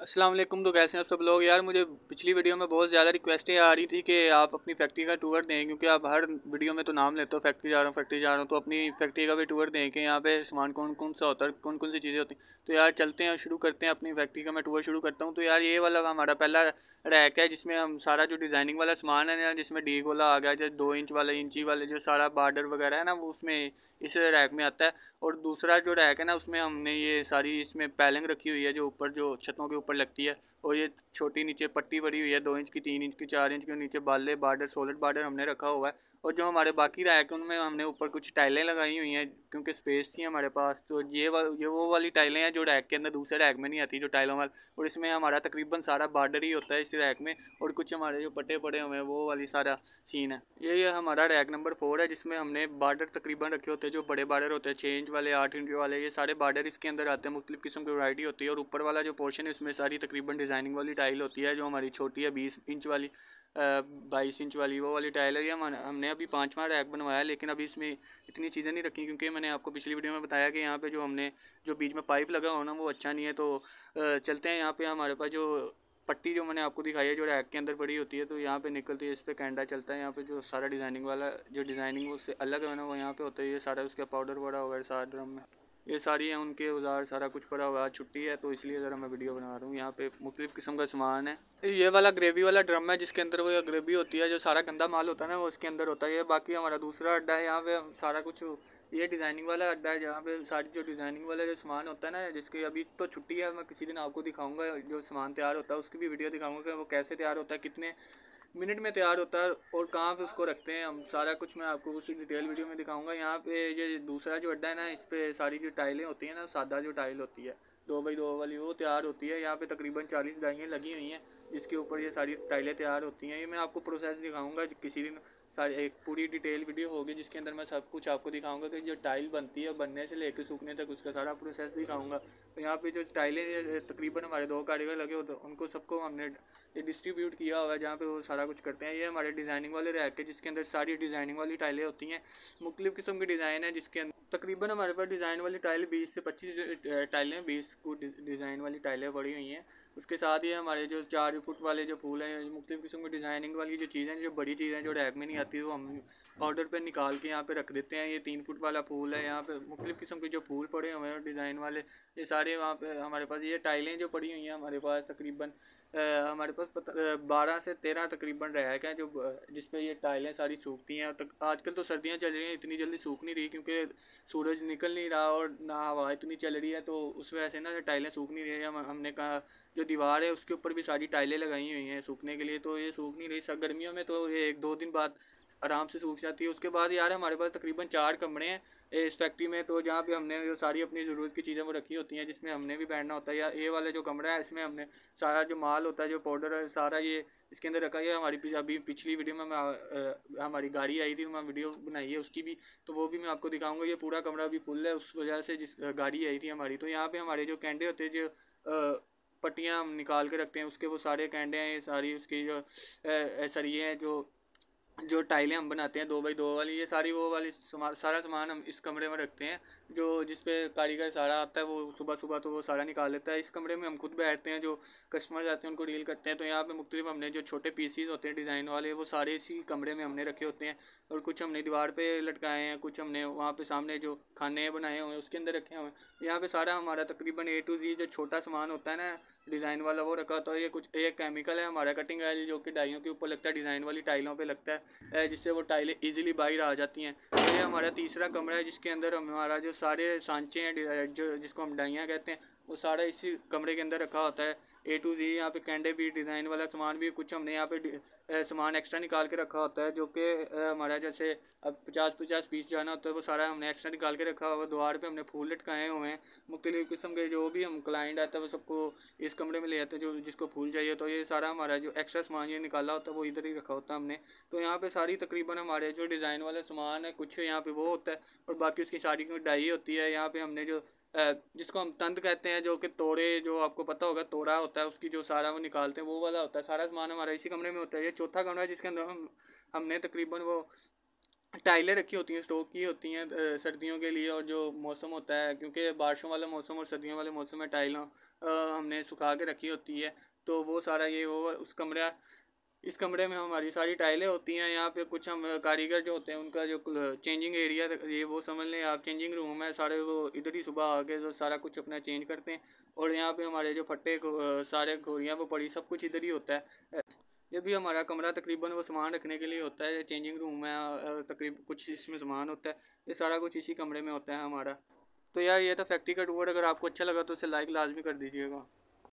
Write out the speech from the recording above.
अस्सलाम वालेकुम। तो कैसे हैं आप सब लोग। यार मुझे पिछली वीडियो में बहुत ज़्यादा रिक्वेस्टें आ रही थी कि आप अपनी फैक्ट्री का टूर दें, क्योंकि आप हर वीडियो में तो नाम लेते हो फैक्ट्री जा रहा हूँ फैक्ट्री जा रहा हूँ, तो अपनी फैक्ट्री का भी टूर दें कि यहाँ पे सामान कौन कौन सा होता है, कौन कौन सी चीज़ें होती हैं। तो यार चलते हैं और शुरू करते हैं अपनी फैक्ट्री का। मैं टूर शुरू करता हूँ। तो यार ये वाला हमारा पहला रैक है जिसमें हम सारा जो डिज़ाइनिंग वाला सामान है ना, जिसमें डी गोला आ गया, जो 2 इंच वाला इंची वाले जो सारा बार्डर वगैरह है ना, वो उसमें इस रैक में आता है। और दूसरा जो रैक है ना, उसमें हमने ये सारी इसमें पैलिंग रखी हुई है जो ऊपर जो छतों के ऊपर लगती है। और ये छोटी नीचे पट्टी भरी हुई है 2 इंच की, 3 इंच की, 4 इंच की। नीचे बाले बार्डर सॉलिड बार्डर हमने रखा हुआ है। और जो हमारे बाकी रैक है उनमें हमने ऊपर कुछ टाइलें लगाई हुई हैं क्योंकि स्पेस थी हमारे पास। तो ये वो वाली टाइलें हैं जो रैक के अंदर दूसरे रैक में नहीं आती, जो टाइलों वाली। और इसमें हमारा तकरीबन सारा बार्डर ही होता है इस रैक में। और कुछ हमारे जो पट्टे पड़े हुए हैं वो वाली सारा सीन है। ये हमारा रैक नंबर 4 है जिसमें हमने बार्डर तकरीबन रखे होते हैं, जो बड़े बार्डर होते हैं 6 इंच वाले, 8 इंच वाले। ये सारे बार्डर इसके अंदर आते हैं, मुख्तलिफ किस्म की वैरायटी होती है। और ऊपर वाला जो पोर्शन है उसमें सारी तकरीबन डिज़ाइनिंग वाली टाइल होती है, जो हमारी छोटी है 20 इंच वाली, 22 इंच वाली, वो वाली टाइल है। ये हमने अभी 5वां रैक बनवाया, लेकिन अभी इसमें इतनी चीज़ें नहीं रखी क्योंकि मैंने आपको पिछली वीडियो में बताया कि यहाँ पे जो हमने जो बीच में पाइप लगा हो ना, वो अच्छा नहीं है। तो चलते हैं। यहाँ पे हमारे पास जो पट्टी जो मैंने आपको दिखाई है जो रैक के अंदर पड़ी होती है, तो यहाँ पे निकलती है, इस पर कैंडा चलता है। यहाँ पे जो सारा डिज़ाइनिंग वाला जो डिज़ाइनिंग उससे अलग है ना, वो यहाँ पे होता है। ये सारा उसका पाउडर पड़ा हुआ है सारा ड्रम में। ये सारी है उनके औजार, सारा कुछ पड़ा हुआ है। छुट्टी है तो इसलिए ज़रा मैं वीडियो बना रहा हूँ। यहाँ पे मुख्तलिफ़ किस्म का सामान है। ये वाला ग्रेवी वाला ड्रम है जिसके अंदर वो ग्रेवी होती है, जो सारा गंदा माल होता है ना वो उसके अंदर होता है। ये बाकी हमारा दूसरा अड्डा है, यहाँ पे हम सारा कुछ, ये डिज़ाइनिंग वाला अड्डा है जहाँ पे सारी जो डिज़ाइनिंग वाला जो सामान होता है ना, जिसकी अभी तो छुट्टी है। मैं किसी दिन आपको दिखाऊंगा जो सामान तैयार होता है, उसकी भी वीडियो दिखाऊंगा कि वो कैसे तैयार होता है, कितने मिनट में तैयार होता है और कहाँ पे उसको रखते हैं हम। सारा कुछ मैं आपको उसी डिटेल वीडियो में दिखाऊंगा। यहाँ पे ये दूसरा जो अड्डा है ना, इस पे सारी जो टाइलें होती हैं ना, सादा जो टाइल होती है 2x2 वाली, वो तैयार होती है। यहाँ पे तकरीबन 40 डाइयाँ लगी हुई हैं जिसके ऊपर ये सारी टाइलें तैयार होती हैं। ये मैं आपको प्रोसेस दिखाऊंगा किसी दिन। सारी एक पूरी डिटेल वीडियो होगी जिसके अंदर मैं सब कुछ आपको दिखाऊंगा कि जो टाइल बनती है बनने से लेकर सूखने तक उसका सारा प्रोसेस दिखाऊंगा। तो यहाँ पे जो टाइलें तकरीबन हमारे 2 कारीगर लगे होते हैं, उनको सबको हमने ये डिस्ट्रीब्यूट किया हुआ है जहाँ पे वो सारा कुछ करते हैं। ये हमारे डिज़ाइनिंग वाले रैक है जिसके अंदर सारी डिज़ाइनिंग वाली टाइलें होती हैं। मुख्तलिफ़ किस्म की डिज़ाइन है जिसके अंदर तकरीबन हमारे पास डिज़ाइन वाली टाइल 20 से 25 टाइलें, 20 को डिज़ाइन वाली टाइलें पड़ी हुई हैं। उसके साथ ही हमारे जो 4 फुट वाले जो फूल हैं, मुख्तलिफ़ किस्म की डिज़ाइनिंग वाली जो चीज़ें, जो बड़ी चीज़ें जो रैक में नहीं आती, वो हम ऑर्डर पे निकाल के यहाँ पे रख देते हैं। ये 3 फुट वाला फूल है। यहाँ पे मुख्तलिफ़ किस्म के जो फूल पड़े हुए हैं डिज़ाइन वाले, ये सारे वहाँ पे हमारे पास। ये टाइलें जो पड़ी हुई हैं हमारे पास तकरीबन हमारे पास 12 से 13 तकरीबन रैक हैं जो जिस पे ये टाइलें सारी सूखती हैं। तक आजकल तो सर्दियाँ चल रही हैं, इतनी जल्दी सूख नहीं रही क्योंकि सूरज निकल नहीं रहा और ना हवा इतनी चल रही है, तो उस वजह से ना टाइलें सूख नहीं रही है। हमने कहा जो दीवार है उसके ऊपर भी सारी टाइलें लगाई हुई हैं सूखने के लिए, तो ये सूख नहीं रही। सब गर्मियों में तो ये 1-2 दिन बाद आराम से सूख जाती है। उसके बाद यार हमारे पास तकरीबन 4 कमरे हैं इस फैक्ट्री में, तो जहाँ पे हमने जो सारी अपनी ज़रूरत की चीज़ें वो रखी होती हैं, जिसमें हमने भी बैठना होता है। या ये वाला जो कमरा है इसमें हमने सारा जो माल होता है, जो पाउडर है, सारा ये इसके अंदर रखा है। हमारी अभी पिछली वीडियो में हमारी गाड़ी आई थी, मैं वीडियो बनाई है उसकी भी, तो वो भी मैं आपको दिखाऊंगा। ये पूरा कमरा अभी फुल है उस वजह से, जिस गाड़ी आई थी हमारी। तो यहाँ पे हमारे जो कैंडे होते हैं, जो पट्टियाँ हम निकाल के रखते हैं उसके, वो सारे कैंडे हैं। ये सारी उसकी जो सरिये हैं, जो टाइलें हम बनाते हैं 2x2 वाली, ये सारी वो वाली सारा सामान हम इस कमरे में रखते हैं। जो जिस पे कारीगर सारा आता है वो सुबह सुबह तो वो सारा निकाल लेता है। इस कमरे में हम खुद बैठते हैं, जो कस्टमर आते हैं उनको डील करते हैं। तो यहाँ पे मुख्तलिफ हमने जो छोटे पीसीज होते हैं डिज़ाइन वाले, वो सारे इसी कमरे में हमने रखे होते हैं। और कुछ हमने दीवार पे लटकाए हैं, कुछ हमने वहाँ पे सामने जो खाने बनाए हुए हैं उसके अंदर रखे हुए हैं। यहाँ पे सारा हमारा तकरीबन A to Z जो छोटा सामान होता है ना डिज़ाइन वाला, वो रखा होता है। ये कुछ एक केमिकल है हमारा कटिंग ऑयल, जो कि डाइयों के ऊपर लगता है, डिज़ाइन वाली टाइलों पे लगता है, जिससे वो टाइलें इजीली बाहर आ जाती हैं। तो ये हमारा तीसरा कमरा है जिसके अंदर हमारा जो सारे सांचे हैं, जो जिसको हम डाइयाँ कहते हैं, वो सारा इसी कमरे के अंदर रखा होता है। A to Z यहाँ पे कैंडे भी, डिज़ाइन वाला सामान भी, कुछ हमने यहाँ पे सामान एक्स्ट्रा निकाल के रखा होता है, जो कि हमारा जैसे अब 50-50 पीस जाना होता है, वो सारा हमने एक्स्ट्रा निकाल के रखा हुआ है। द्वार पे हमने फूल लटकाए हुए हैं मुख्तलिफ़ किस्म के। जो भी हम क्लाइंट आता है वो सबको इस कमरे में ले आते हैं, जो जिसको फूल चाहिए। तो ये सारा हमारा जो एक्स्ट्रा सामान ये निकाला होता है वो इधर ही रखा होता है हमने। तो यहाँ पे सारी तकरीबन हमारे जो डिज़ाइन वाला सामान है, कुछ यहाँ पे वो होता है और बाकी उसकी सारी की डाई होती है। यहाँ पे हमने जो जिसको हम तंद कहते हैं, जो कि तोड़े, जो आपको पता होगा तोड़ा होता है, उसकी जो सारा वो निकालते हैं, वो वाला होता है। सारा सामान हमारा इसी कमरे में होता है। ये चौथा कमरा है जिसके अंदर हमने तकरीबन वो टाइलें रखी होती हैं, स्टॉक की होती हैं सर्दियों के लिए। और जो मौसम होता है, क्योंकि बारिशों वाला मौसम और सर्दियों वाले मौसम में टाइलों हमने सुखा के रखी होती है। तो वो सारा ये वो उस कमरा इस कमरे में हमारी सारी टाइलें होती हैं। यहाँ पे कुछ हम कारीगर जो होते हैं उनका जो चेंजिंग एरिया ये वो समझ लें आप, चेंजिंग रूम है सारे, वो इधर ही सुबह आके जो सारा कुछ अपना चेंज करते हैं। और यहाँ पे हमारे जो फट्टे सारे गोरियाँ वो पड़ी सब कुछ इधर ही होता है। ये भी हमारा कमरा तकरीबन वो सामान रखने के लिए होता है। चेंजिंग रूम है, तकरीबन कुछ इसमें सामान होता है, ये सारा कुछ इसी कमरे में होता है हमारा। तो यार ये था फैक्ट्री का टूर। अगर आपको अच्छा लगा तो इसे लाइक लाजमी कर दीजिएगा।